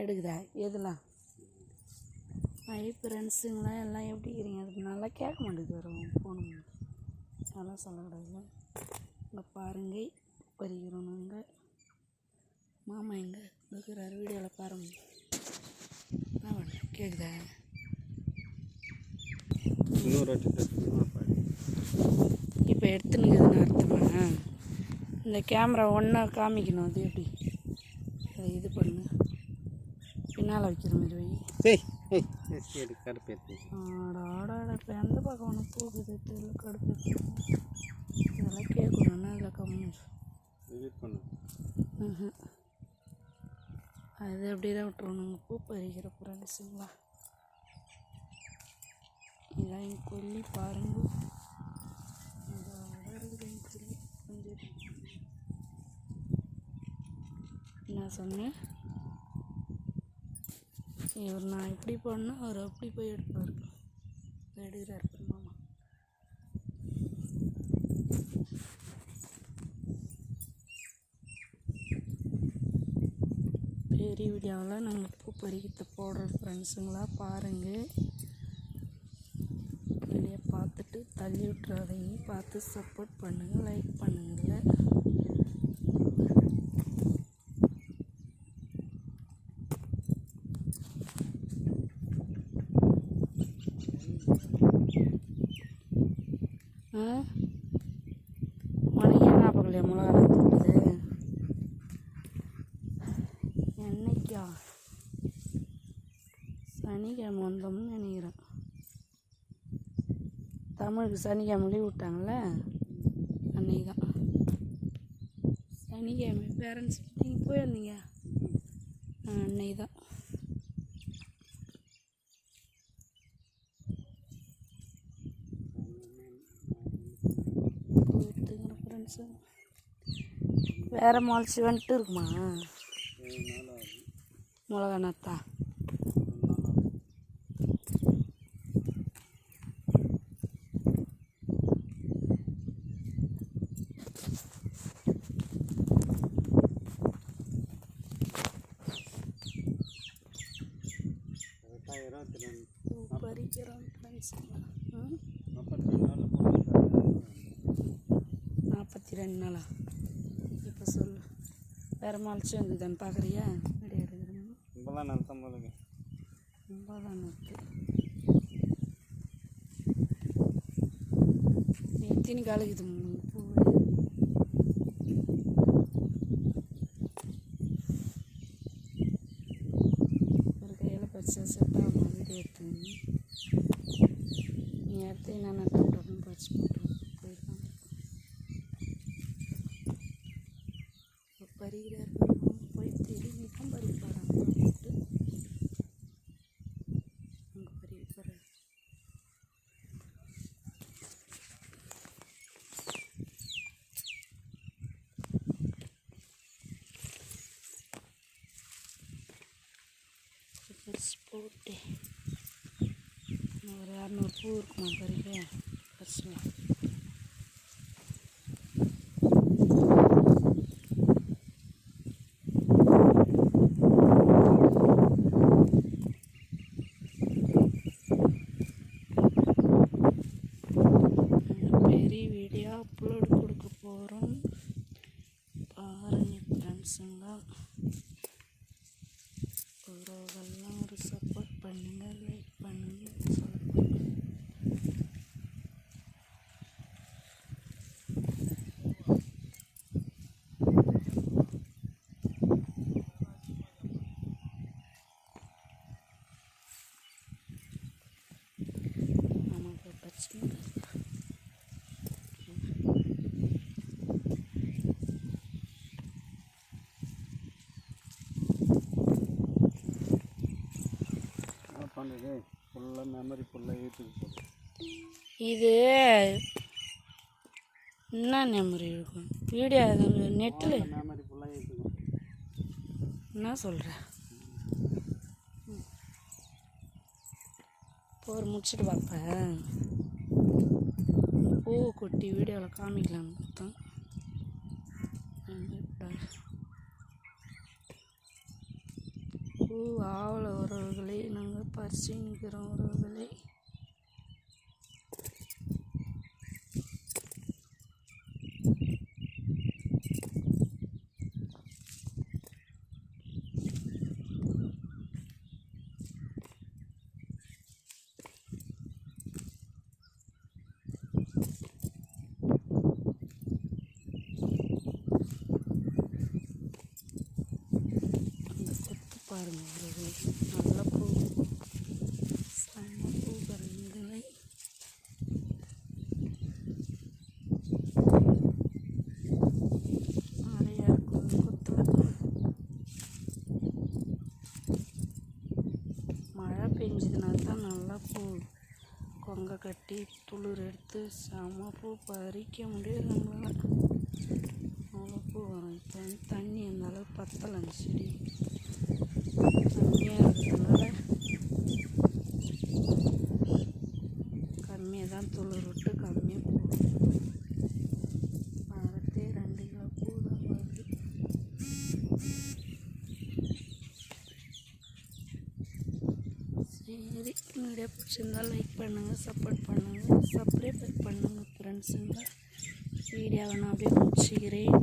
எடுக்குதா எதுலாம் ஐ ஃப்ரெண்ட்ஸுங்களாம் எல்லாம் எப்படி இருக்கிறீங்க? அதுக்கு நல்லா கேட்க மாட்டேங்குது வரும் போகணும் அதெல்லாம் சொல்லக்கூடாது. இங்கே பாருங்க பறிக்கிறோனுங்க மாமா எங்கே இருக்கிறார் வீடியோவில் பாருங்க. என்ன பண்ண கேட்குதா? இப்போ எடுத்துனுக்குதுன்னு அர்த்தமா? இந்த கேமரா ஒன்றா காமிக்கணும். அது எப்படி அதை இது பண்ணு பின்னால் வைக்கிற மாதிரி வை. ஆடாடா இப்போ எந்த பக்கம் ஒன்று போகுது தெரியல. கடுப்பு இதெல்லாம் கேட்கணுன்னா அதில் கம்மி அது அப்படியே தான் விட்டுருவோம். பூ பறிக்கிற ஃப்ரெண்ட்ஸுங்களா இதான் என் கொல்லி பாருங்க. என்ன சொன்னேன்? இவர் நான் இப்படி பண்ணால் அவர் அப்படி போய் எடுப்பார். எடுக்கிறார் மாமா. பெரிய வீடியோவில் நாங்கள் பூ பறிக்கிறத போடுற ஃப்ரெண்ட்ஸுங்களா பாருங்கள். வெளியே பார்த்துட்டு தள்ளி விட்டுறாதீங்க. பார்த்து சப்போர்ட் பண்ணுங்கள், லைக் பண்ணுங்கள். உனக்கு என்ன பக்கலையா மிளகா தூக்குது? என்னைக்கா சனிக்கிழமை வந்தோம்னு நினைக்கிறேன். தமிழுக்கு சனிக்கிழமை லீவ் விட்டாங்களே அன்னைக்கு தான். சனிக்கிழமை பேரண்ட்ஸ் மீட்டிங் போயிருந்தீங்க அன்னைக்கு தான். வேறு மால்சி வந்துட்டு இருக்குமா மிளகா நாத்தா? பறிக்கிறோம் ஃப்ரெண்ட்ஸ். 42 நாளா? இப்போ சொல்லு வேறு மால்ச்சி வந்துதான்னு பார்க்குறியா? ரெடி எடுக்கிறேன். ரொம்ப தான் நிறுத்து. எத்தினி கலக்குது பூ. ஒரு கையில் பறிச்சா செட் ஆகும். வீடியோ எடுத்து நீ எடுத்து என்ன நட்டு பறிச்சு போட்டு போயிருக்காங்க. பறிக்கிறார் போய் திரும்பி தான் பறிப்பாராங்க. அங்கே பறிப்பார். போட்டு ஒரு 200 பூ இருக்குமா பறிக்க பறிச்சுலாம். பெரிய வீடியோ அப்லோடு கொடுக்க போகிறோம் பாருங்கள் ஃப்ரெண்ட்ஸுங்களா. உறவுகள்லாம் ஒரு சப்போர்ட் பண்ணுங்கள், லைக் பண்ணுங்கள். நமக்கு பிரச்சனை ஃபுல்லாக மெமரி ஃபுல்லாக ஏற்றுக்கு. இது என்ன மெமரி இருக்கும்? வீடியோ நெட்டில் மெமரி ஃபுல்லாக ஏற்றுக்கும். என்ன சொல்கிற? போர் முடிச்சுட்டு பார்ப்பேன். பூ கொட்டி வீடியோவில் காமிக்கலான்னு பார்த்தேன். பூ பூ ஆவல உறவுகளை நாங்கள் பறிச்சுக்கிறோம் உறவுகளை. பாருங்க உறவுகளை, நல்ல பூ, செம்ம பூ பாருங்களை. நிறையா இருக்கும் கொத்தில். மழை பெஞ்சதுனால தான் நல்லா பூ கொங்கை கட்டி துளிர் எடுத்து செம்ம பூ பறிக்க முடியாது நம்மளால். அவ்வளோ பூ வரும். இப்போ வந்து தண்ணி அந்த அளவுக்கு பத்தலை அந்த செடி. கம்மியாக இருக்கிறதுனால கம்மியாக தான் துளிர் விட்டு கம்மியாக பூ வரத்தே 2 கிலோ பூ தான் வருது. சரி, வீடியோ பிடிச்சிருந்தால் லைக் பண்ணுங்கள், சப்போர்ட் பண்ணுங்கள், சப்ஸ்கிரைப் பண்ணுங்கள் ஃப்ரெண்ட்ஸுங்க. வீடியோவை நான் அப்படியே முடிச்சுக்கிறேன்.